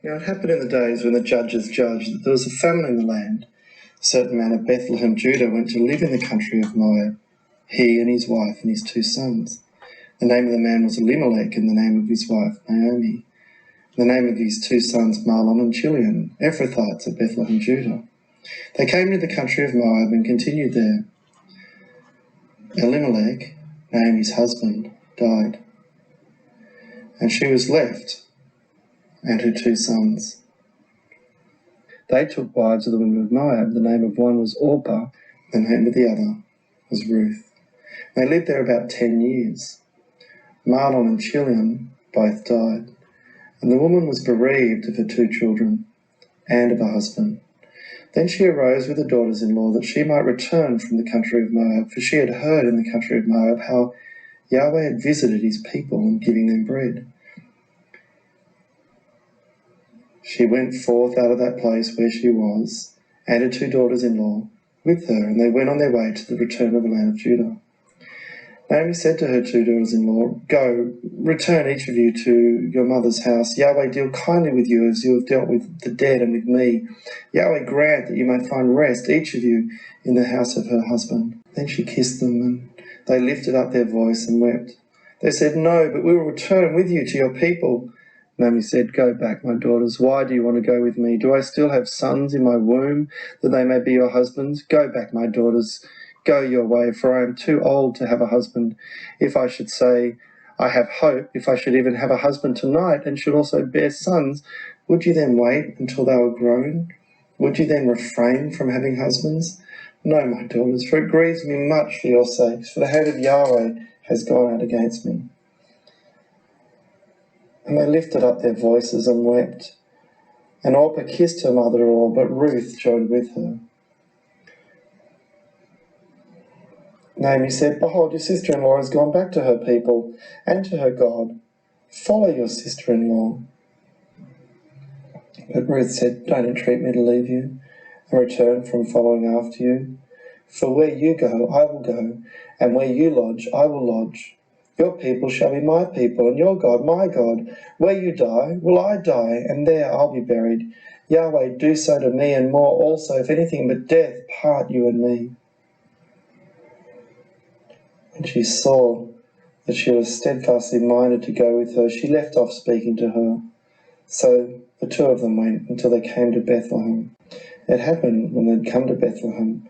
Now it happened in the days when the judges judged that there was a famine in the land. A certain man of Bethlehem, Judah, went to live in the country of Moab, he and his wife and his 2 sons. The name of the man was Elimelech, and the name of his wife Naomi. The name of his 2 sons Mahlon and Chilion, Ephrathites of Bethlehem, Judah. They came to the country of Moab and continued there. Elimelech, Naomi's husband, died, and she was left and her 2 sons. They took wives of the women of Moab. The name of one was Orpah, the name of the other was Ruth. They lived there about 10 years. Mahlon and Chilion both died, and the woman was bereaved of her 2 children and of her husband. Then she arose with her daughters-in-law that she might return from the country of Moab, for she had heard in the country of Moab how Yahweh had visited his people in giving them bread. She went forth out of that place where she was, and her 2 daughters-in-law with her, and they went on their way to the return of the land of Judah. Naomi said to her 2 daughters-in-law, "Go, return each of you to your mother's house. Yahweh deal kindly with you as you have dealt with the dead and with me. Yahweh grant that you may find rest, each of you, in the house of her husband." Then she kissed them, and they lifted up their voice and wept. They said, "No, but we will return with you to your people." Naomi said, "Go back, my daughters. Why do you want to go with me? Do I still have sons in my womb, that they may be your husbands? Go back, my daughters. Go your way, for I am too old to have a husband. If I should say, I have hope, if I should even have a husband tonight and should also bear sons, would you then wait until they were grown? Would you then refrain from having husbands? No, my daughters, for it grieves me much for your sakes, for the hand of Yahweh has gone out against me." And they lifted up their voices and wept. And Orpah kissed her mother-in-law, but Ruth joined with her. Naomi said, "Behold, your sister-in-law has gone back to her people and to her God. Follow your sister-in-law." But Ruth said, "Don't entreat me to leave you and return from following after you. For where you go, I will go, and where you lodge, I will lodge. Your people shall be my people, and your God my God. Where you die, will I die, and there I'll be buried. Yahweh, do so to me, and more also, if anything but death part you and me." When she saw that she was steadfastly minded to go with her, she left off speaking to her. So the 2 of them went until they came to Bethlehem. It happened, when they had come to Bethlehem,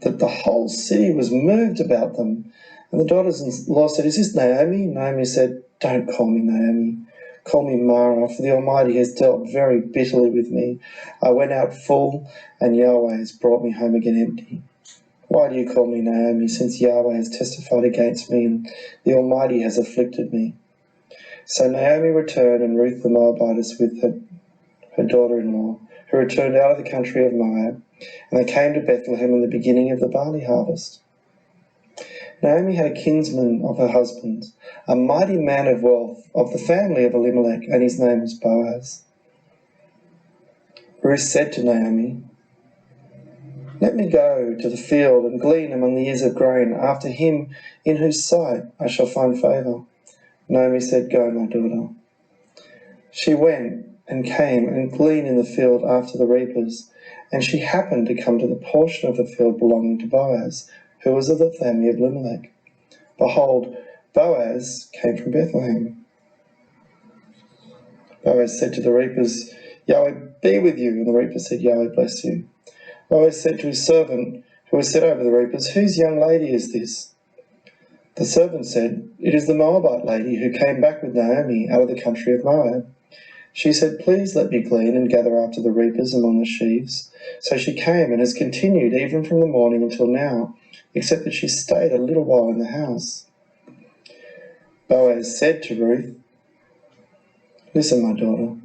that the whole city was moved about them. And the daughters-in-law said, "Is this Naomi?" Naomi said, "Don't call me Naomi. Call me Mara, for the Almighty has dealt very bitterly with me. I went out full, and Yahweh has brought me home again empty. Why do you call me Naomi, since Yahweh has testified against me, and the Almighty has afflicted me?" So Naomi returned, and Ruth the Moabitess with her daughter-in-law, who returned out of the country of Moab, and they came to Bethlehem in the beginning of the barley harvest. Naomi had a kinsman of her husband's, a mighty man of wealth, of the family of Elimelech, and his name was Boaz. Ruth said to Naomi, "Let me go to the field and glean among the ears of grain after him in whose sight I shall find favour." Naomi said, "Go, my daughter." She went and came and gleaned in the field after the reapers, and she happened to come to the portion of the field belonging to Boaz, who was of the family of Elimelech. Behold, Boaz came from Bethlehem. Boaz said to the reapers, "Yahweh be with you." And the reapers said, "Yahweh bless you." Boaz said to his servant, who was set over the reapers, "Whose young lady is this?" The servant said, "It is the Moabite lady who came back with Naomi out of the country of Moab." She said, "Please let me glean and gather after the reapers among the sheaves." So she came and has continued even from the morning until now, except that she stayed a little while in the house. Boaz said to Ruth, "Listen, my daughter,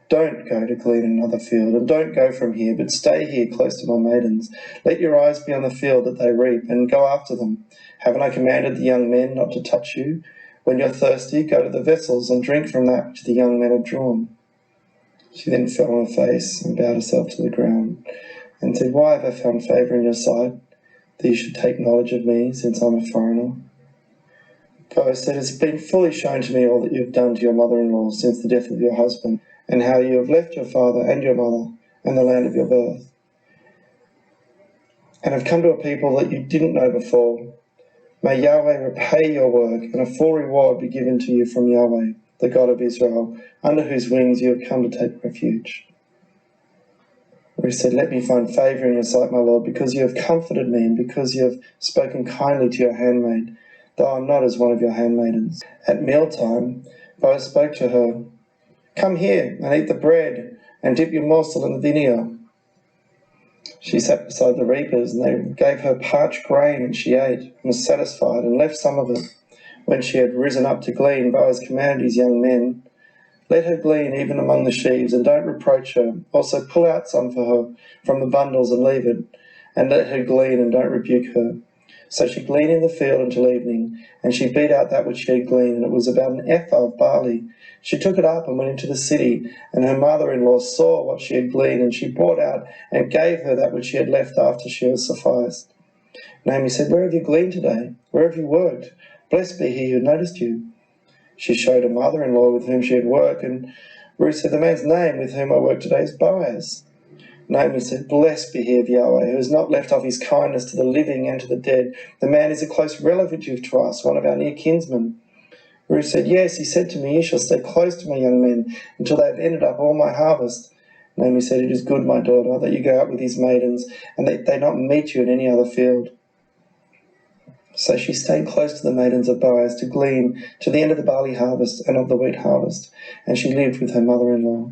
don't go to glean in another field, and don't go from here, but stay here close to my maidens. Let your eyes be on the field that they reap, and go after them. Haven't I commanded the young men not to touch you? When you're thirsty, go to the vessels and drink from that which the young men have drawn." She then fell on her face and bowed herself to the ground, and said, "Why have I found favour in your sight, that you should take knowledge of me, since I'm a foreigner?" Boaz said, "It's been fully shown to me all that you have done to your mother-in-law since the death of your husband, and how you have left your father and your mother and the land of your birth, and have come to a people that you didn't know before. May Yahweh repay your work, and a full reward be given to you from Yahweh, the God of Israel, under whose wings you have come to take refuge. Ruth said, let me find favour in your sight, my Lord, because you have comforted me, and because you have spoken kindly to your handmaid, though I am not as one of your handmaidens. At mealtime, Boaz spoke to her, come here and eat the bread, and dip your morsel in the vinegar. She sat beside the reapers, and they gave her parched grain, and she ate, and was satisfied, and left some of it. When she had risen up to glean, Boaz commanded his young men, let her glean even among the sheaves, and don't reproach her. Also pull out some for her from the bundles and leave it, and let her glean, and don't rebuke her. So she gleaned in the field until evening, and she beat out that which she had gleaned, and it was about an ephah of barley. She took it up and went into the city, and her mother-in-law saw what she had gleaned, and she brought out and gave her that which she had left after she was sufficed. Naomi said, where have you gleaned today? Where have you worked? Blessed be he who noticed you. She showed her mother-in-law with whom she had worked, and Ruth said, the man's name with whom I work today is Boaz. Naomi said, blessed be he of Yahweh, who has not left off his kindness to the living and to the dead. The man is a close relative to us, one of our near kinsmen. Ruth said, yes, he said to me, you shall stay close to my young men until they have ended up all my harvest. Naomi said, it is good, my daughter, that you go out with his maidens, and that they not meet you in any other field. So she stayed close to the maidens of Boaz to glean to the end of the barley harvest and of the wheat harvest, and she lived with her mother-in-law.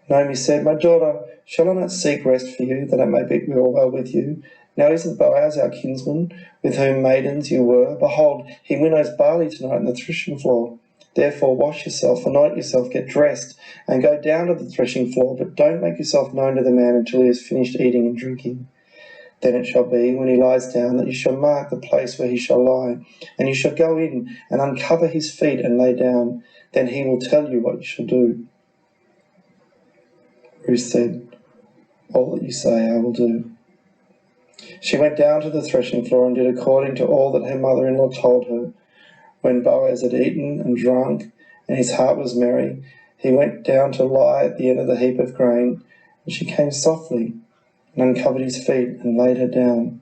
Naomi said, my daughter, shall I not seek rest for you, that it may be well with you? Now isn't Boaz our kinsman, with whom maidens you were? Behold, he winnows barley tonight in the threshing floor. Therefore wash yourself, anoint yourself, get dressed, and go down to the threshing floor, but don't make yourself known to the man until he has finished eating and drinking. Then it shall be, when he lies down, that you shall mark the place where he shall lie, and you shall go in and uncover his feet and lay down. Then he will tell you what you shall do. Ruth said, all that you say I will do. She went down to the threshing floor and did according to all that her mother-in-law told her. When Boaz had eaten and drunk, and his heart was merry, he went down to lie at the end of the heap of grain, and she came softly and uncovered his feet and laid her down.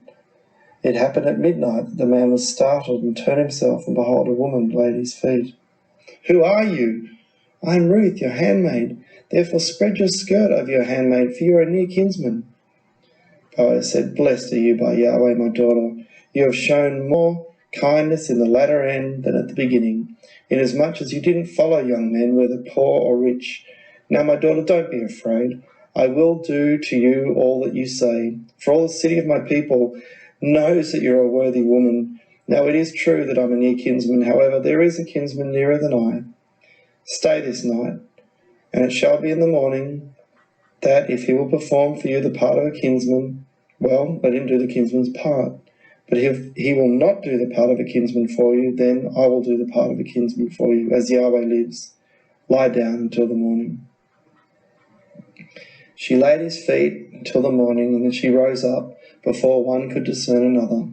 It happened at midnight that the man was startled and turned himself, and behold, a woman lay at his feet. Who are you? I am Ruth, your handmaid. Therefore spread your skirt over your handmaid, for you are a near kinsman. Boaz said, blessed are you by Yahweh, my daughter. You have shown more kindness in the latter end than at the beginning, inasmuch as you didn't follow young men, whether poor or rich. Now, my daughter, don't be afraid. I will do to you all that you say, for all the city of my people knows that you're a worthy woman. Now, it is true that I'm a near kinsman. However, there is a kinsman nearer than I. Stay this night, and it shall be in the morning that if he will perform for you the part of a kinsman, well, let him do the kinsman's part. But if he will not do the part of a kinsman for you, then I will do the part of a kinsman for you, as Yahweh lives. Lie down until the morning. She laid his feet until the morning, and then she rose up before one could discern another.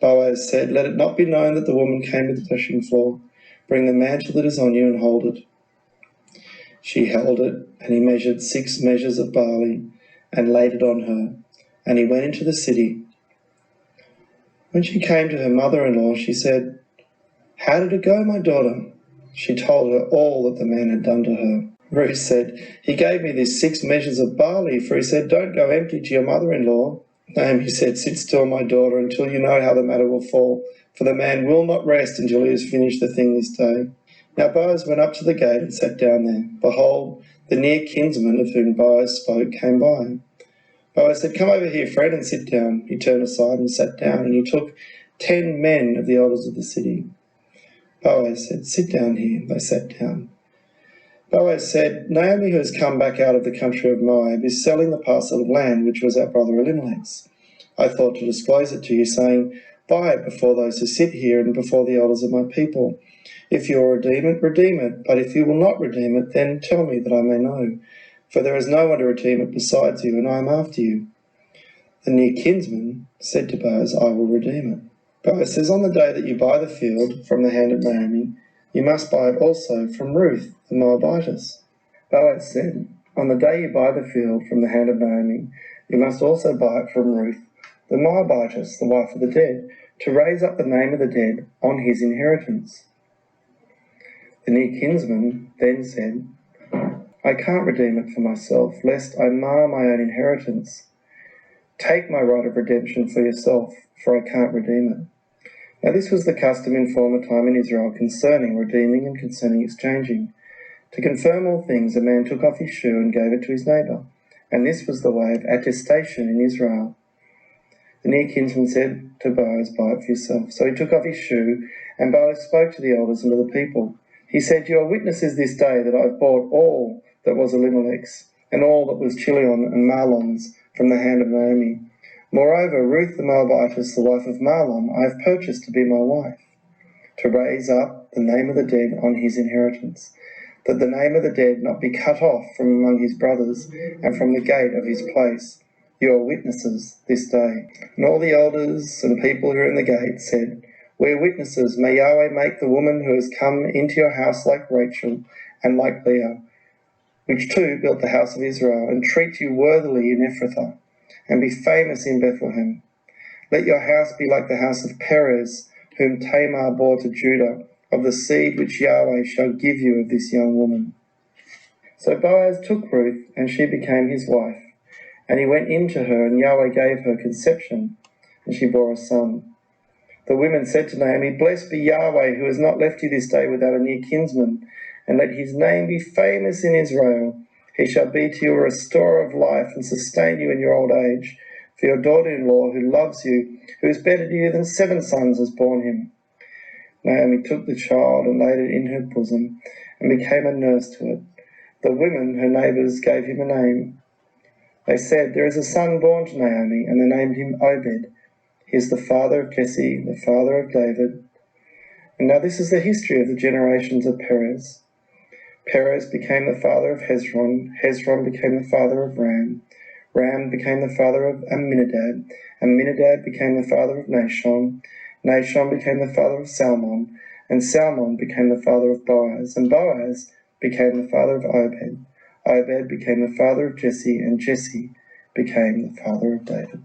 Boaz said, let it not be known that the woman came to the threshing floor. Bring the mantle that is on you and hold it. She held it, and he measured 6 measures of barley and laid it on her, and he went into the city. When she came to her mother-in-law, she said, how did it go, my daughter? She told her all that the man had done to her. Ruth said, he gave me these 6 measures of barley, for he said, don't go empty to your mother-in-law. Naomi said, sit still, my daughter, until you know how the matter will fall, for the man will not rest until he has finished the thing this day. Now Boaz went up to the gate and sat down there. Behold, the near kinsman of whom Boaz spoke came by. Boaz said, come over here, friend, and sit down. He turned aside and sat down, and he took 10 men of the elders of the city. Boaz said, sit down here. They sat down. Boaz said, Naomi, who has come back out of the country of Moab, is selling the parcel of land which was our brother Elimelech's. I thought to disclose it to you, saying, buy it before those who sit here and before the elders of my people. If you will redeem it, but if you will not redeem it, then tell me that I may know. For there is no one to redeem it besides you, and I am after you. The near kinsman said to Boaz, I will redeem it. Boaz says, on the day that you buy the field from the hand of Naomi, You must buy it also from Ruth the Moabitess. Boaz said, On the day you buy the field from the hand of Naomi, you must also buy it from Ruth the Moabitess, the wife of the dead, to raise up the name of the dead on his inheritance. The near kinsman then said, I can't redeem it for myself, lest I mar my own inheritance. Take my right of redemption for yourself, for I can't redeem it. Now this was the custom in former time in Israel concerning redeeming and concerning exchanging. To confirm all things, a man took off his shoe and gave it to his neighbour, and this was the way of attestation in Israel. The near kinsman said to Boaz, Buy it for yourself. So he took off his shoe, and Boaz spoke to the elders and to the people. He said, You are witnesses this day that I have bought all that was Elimelech's, and all that was Chilion and Mahlon's from the hand of Naomi. Moreover, Ruth the Moabitess, the wife of Mahlon, I have purchased to be my wife, to raise up the name of the dead on his inheritance, that the name of the dead not be cut off from among his brothers and from the gate of his place. You are witnesses this day. And all the elders and people who are in the gate said, We are witnesses. May Yahweh make the woman who has come into your house like Rachel and like Leah, which too built the house of Israel, and treat you worthily in Ephrathah, and be famous in Bethlehem. Let your house be like the house of Perez, whom Tamar bore to Judah, of the seed which Yahweh shall give you of this young woman. So Boaz took Ruth, and she became his wife. And he went in to her, and Yahweh gave her conception, and she bore a son. The women said to Naomi, Blessed be Yahweh, who has not left you this day without a near kinsman, and let his name be famous in Israel. He shall be to you a restorer of life, and sustain you in your old age. For your daughter-in-law, who loves you, who is better to you than 7 sons, has borne him. Naomi took the child and laid it in her bosom, and became a nurse to it. The women, her neighbours, gave him a name. They said, There is a son born to Naomi, and they named him Obed. He is the father of Jesse, the father of David. And now this is the history of the generations of Perez. Perez became the father of Hezron. Hezron became the father of Ram. Ram became the father of Amminadab. Amminadab became the father of Nahshon. Nahshon became the father of Salmon. And Salmon became the father of Boaz. And Boaz became the father of Obed. Obed became the father of Jesse, and Jesse became the father of David.